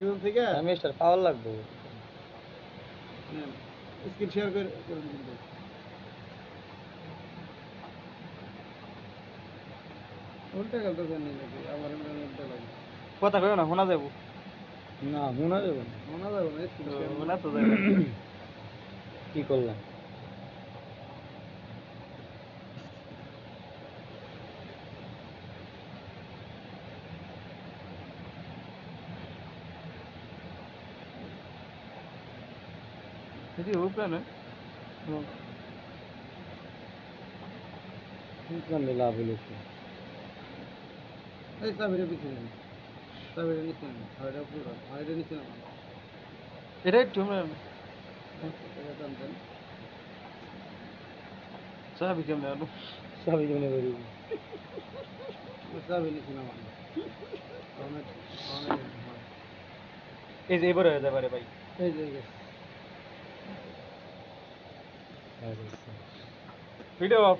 জীবন থেকে মিস্টার পাওয়ার লাগবে screen share করে করুন কিন্তু উল্টা গেল তো জানি নাকি আমার উল্টা লাগে কথা কইও না শোনা যাব না শোনা যাবে না মনে যাবে না স্ক্রিন শেয়ার শোনা তো যাবে কি করলাম এটি উপরে না লাভ হইলেছে এই চাবিটা পিছিয়ে নেন চাবিটা নিচে নেন হাইটা পুরো হাইটা নিচে নেন এটা একটু এটা টানতেন চাবি কেমনে আনো সবই জনে করি চাবি নিচে নামান অনেক অনেক এই যে এবারে হয়ে যাবে রে ভাই এই যে গেছে ভিডিও অফ